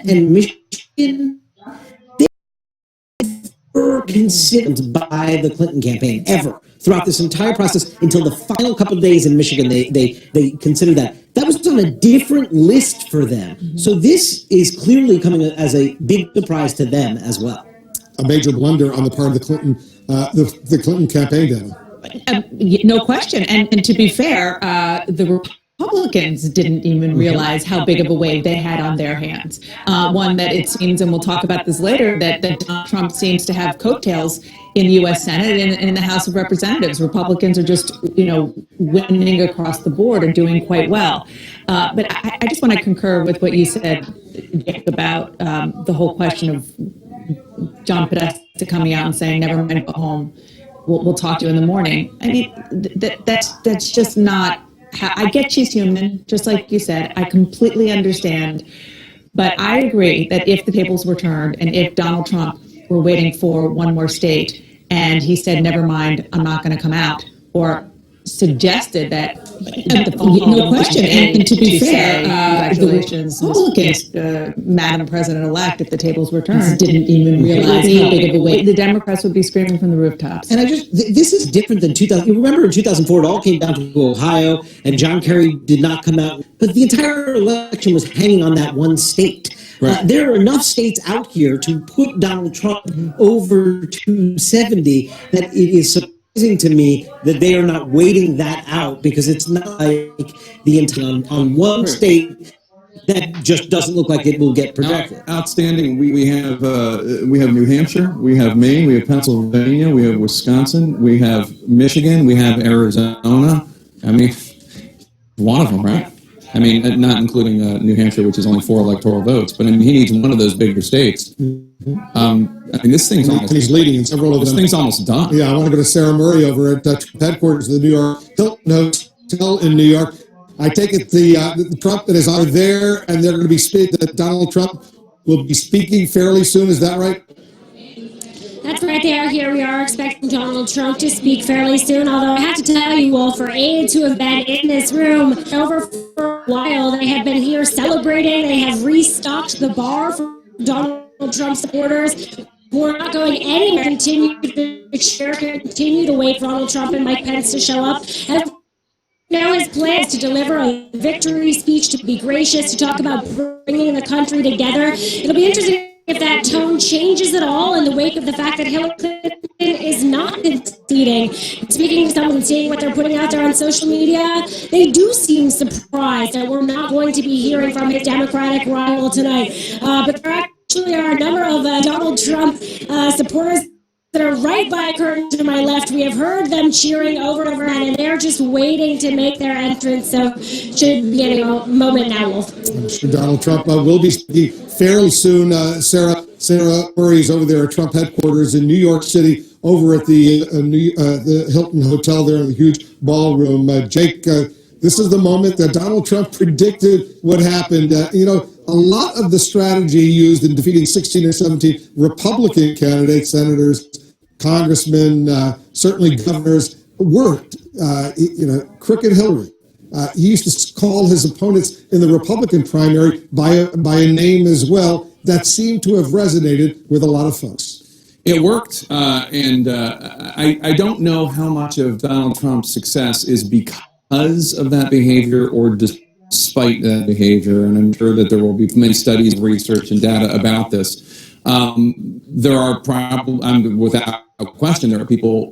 and Michigan, they were considered by the Clinton campaign ever throughout this entire process until the final couple of days in Michigan. They considered that was on a different list for them. So this is clearly coming as a big surprise to them as well. A major blunder on the part of the Clinton Clinton campaign, Dana. No question. And to be fair, the Republicans didn't even realize how big of a wave they had on their hands. One that it seems, and we'll talk about this later, that Donald Trump seems to have coattails in the U.S. Senate and in the House of Representatives. Republicans are just, winning across the board and doing quite well. But I just want to concur with what you said, Dick, about the whole question of John Podesta coming out and saying, "Never mind, go home. We'll talk to you in the morning." I mean, that's just not. I get she's human, just like you said. I completely understand. But I agree that if the tables were turned and if Donald Trump were waiting for one more state and he said, "Never mind, I'm not going to come out," or suggested that no question, and to be fair, congratulations, Republicans, Madam President-elect, if the tables were turned, didn't even realize how big of a weight the Democrats would be screaming from the rooftops. And this is different than 2000. You remember in 2004, it all came down to Ohio, and John Kerry did not come out, but the entire election was hanging on that one state. Right. There are enough states out here to put Donald Trump over 270 that it is surprising to me that they are not waiting that out, because it's not like the entire on one state that just doesn't look like it will get projected. Outstanding. We have New Hampshire, we have Maine, we have Pennsylvania, we have Wisconsin, we have Michigan, we have Arizona. I mean, one of them, right? I mean, not including New Hampshire, which is only 4 electoral votes, but I mean, he needs one of those bigger states. I mean, this thing's almost. And he's leading in several of them. This thing's almost done. Yeah, I want to go to Sarah Murray over at headquarters of the New York Hilton Hotel in New York. I take it the Trump that is either there, and they're going to be that Donald Trump will be speaking fairly soon. Is that right? That's right there. Here we are expecting Donald Trump to speak fairly soon, although I have to tell you all, for aides who have been in this room over for a while, they have been here celebrating. They have restocked the bar for Donald Trump supporters. We're not going anywhere. Continue to cheer, continue to wait for Donald Trump and Mike Pence to show up. And now his plan is to deliver a victory speech, to be gracious, to talk about bringing the country together. It'll be interesting if that tone changes at all in the wake of the fact that Hillary Clinton is not conceding. Speaking to someone and seeing what they're putting out there on social media, they do seem surprised that we're not going to be hearing from his Democratic rival tonight. But there actually are a number of Donald Trump supporters that are right by a curtain to my left. We have heard them cheering over and over again, and they're just waiting to make their entrance. So should be any moment now, Wolf. I'm sure Donald Trump will be speaking fairly soon. Sarah Murray is over there at Trump headquarters in New York City, over at the Hilton Hotel there in the huge ballroom. Jake, this is the moment that Donald Trump predicted what happened. A lot of the strategy used in defeating 16 or 17 Republican candidates, senators, congressmen, certainly governors, worked. Crooked Hillary. He used to call his opponents in the Republican primary by a name as well that seemed to have resonated with a lot of folks. It worked, and I don't know how much of Donald Trump's success is because of that behavior or despite that behavior, and I'm sure that there will be many studies, research, and data about this. There are probably, without question, there are people